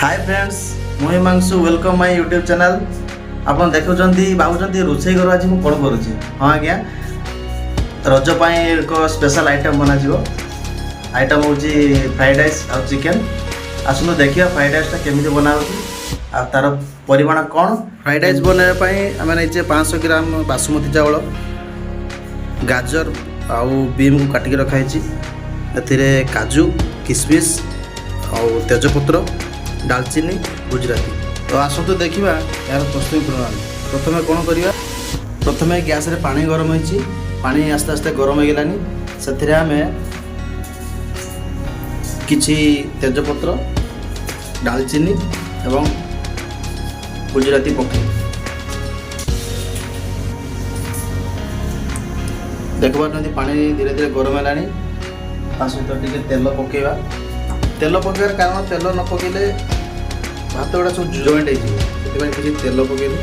Hi friends मुझे Himanshu welcome my YouTube channel. आप देखुं भावुं रोसे घर आज मुझे कौन करुँची। हाँ आज्ञा रज एक स्पेशल आइटम बना आइटम हूँ फ्राइड राइस और चिकेन। आसनु देखिए फ्राइड राइस केमी बना आ तार परिमाण कौन। फ्राइड राइस बनाने आम नहीं 500 ग्राम बासमती चावल गाजर आउ बीम को काटिक रखाई ए काजू किशमिश और तेजपत्र डालचीनी गुजराती। तो आसतु देखा यार प्रस्तुति प्रणाली। प्रथम कौन करवा प्रथम गैस रे पानी गरम होती पानी आस्ते आस्ते गरम हो गलानी से आम किछि तेजपत्र डालचीनी एवं गुजराती पके देखिए पानी धीरे धीरे गरम है सहित टे तेल पकेवा। तेल पकेबार कारण तेल न पकेले भात गुड़ा सब जॉइंट हो किसी तेल पकेले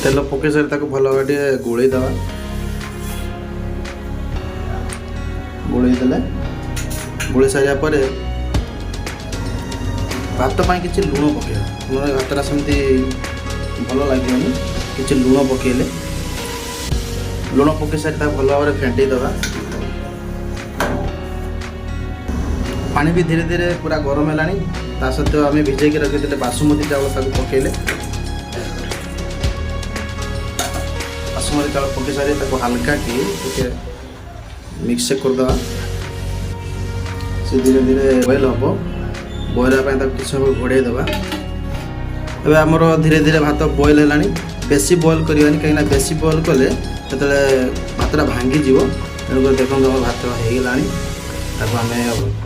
तेल पके सारे भल भाव गोलई दवा। गोलई देले गोलई सारा पर भात कि लुण पकेगा। लुण भातटा सेमती भल लगे कि लुण पकेले लुण पके सारी भल भाव फेंटी दवा। पानी भी धीरे धीरे पूरा गरम है सत्वे आम भिजेक रखी बासमती चावल पकेले बासमती चावल पके सारी हल्का कि मिक्स करदे से धीरे धीरे बॉयल हम बॉयल कि समय घोड़े देवा। एवं आमर धीरे धीरे भात बॉयल है बेसी बॉयल करवानी कहीं बेसी बॉयल कले जो भातटा भांगीज तेणुक देखो भात होगा आम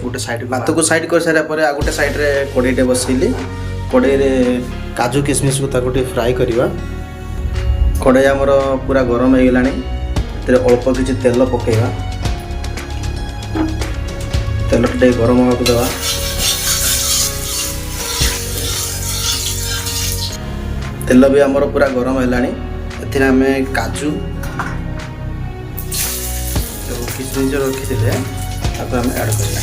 गोटे साइड भात को साइड कर सारा आ गोटे साइड रे कड़ईटे बसैली कड़ई काजू किशमिश को फ्राए करवा। कड़ई आमर पूरा गरम हो गलानी अल्प किसी तेल पकेगा तेल टे गरम होगा देवा। तेल भी आमर पूरा गरम है आम काजू किशमिश रखी आप हम ऐड करना।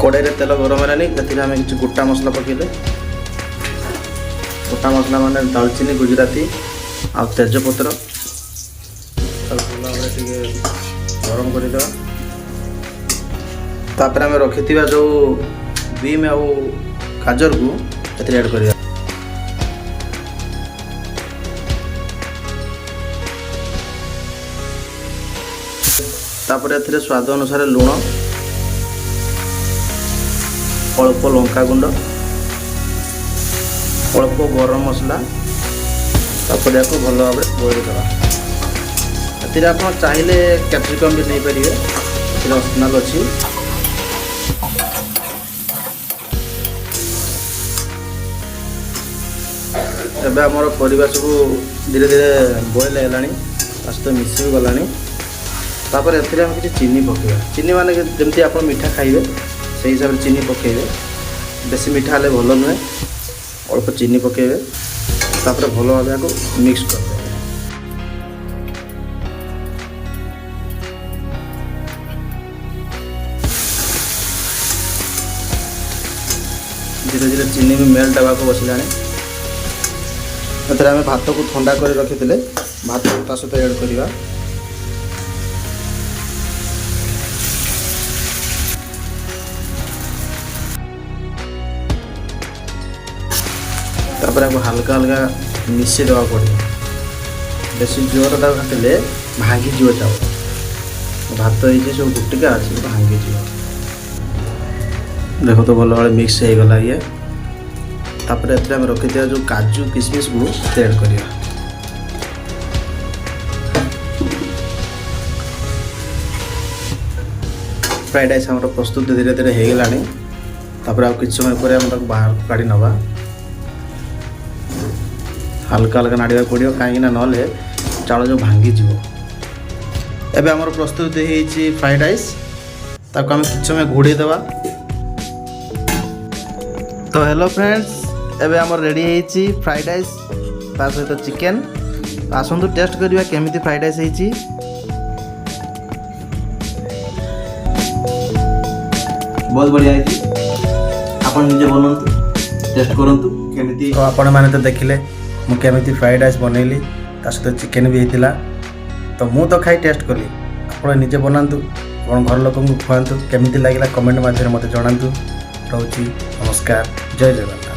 कड़ई तेल गरम है आम कि गोटा मसला पकेले गोटा मसला माने दालचीनी गुजराती आ तेजपत्र भल भाव गरम करदे। तापर आम रखि जो बीम आउ गाजर को ऐड कर स्वाद अनुसार लुण अल्प लंका गुंड अल्प गरम मसला तापर या भल भाव बॉयल करवा। आप चाहिए कैप्सिकम भी नहीं पारे ऑप्शनल अच्छी। एबे आमर परिवा सब धीरे धीरे बॉयल है सहित मिसी भी गलानी। तापर एथिरे हम किसी चीनी पकेगा। चीनी माने जमती आप मीठा खाइबे से हिसाब से चीनी पकेबे बेसी मीठा हेले भल नुहे अल्प चीनी पकेबे तापर भल भाव मिक्स कर धीरे धीरे चीनी भी मेल्ट होगा बसला। आम भात को ठंडा कर रखी भात को सहित ऐड करवा। तापर हल्का हल्का मिसई देवा पड़े बेसी जोर घाटे भांगी जीव चावल भात ये सब गुटिका अच्छे भांगी जीव। देखो तो भल भाव मिक्स हो गला ये। तापर एम रखी जो काजू किशमिश को ऐड करवा। फ्राइड राइस हमारा प्रस्तुत धीरे धीरे हो गलानी। तापर आ किछ समय पर हम बाहर काढ़ी नवा हल्का हल्का नाड़ा पड़ो कहीं ना चावल जो भांगी जीव। एबे आमर प्रस्तुत हो फ्राइड राइस ताको आम किछ समय घोड़े देवा। तो हेलो फ्रेंड्स, एबे आमर रेडी होईची फ्राइड राइस ता सहित चिकेन। आसंतु टेस्ट करिया केमिति फ्राइड राइस होईची। बहुत बढ़िया होईची। आपण निजे बनंतु, टेस्ट करंतु केमिति। तो आपण माने तो देखिले मु केमिति फ्राइड राइस बनैली, ता सहित चिकेन भी हेतिला। तो मु तो खाई टेस्ट कली, आपण निजे बनांतु, आपण घर लोकन को खुआंतु, केमिति लागिला कमेंट माध्यम मते जणांतु। रहउची, नमस्कार, जय जगन्नाथ।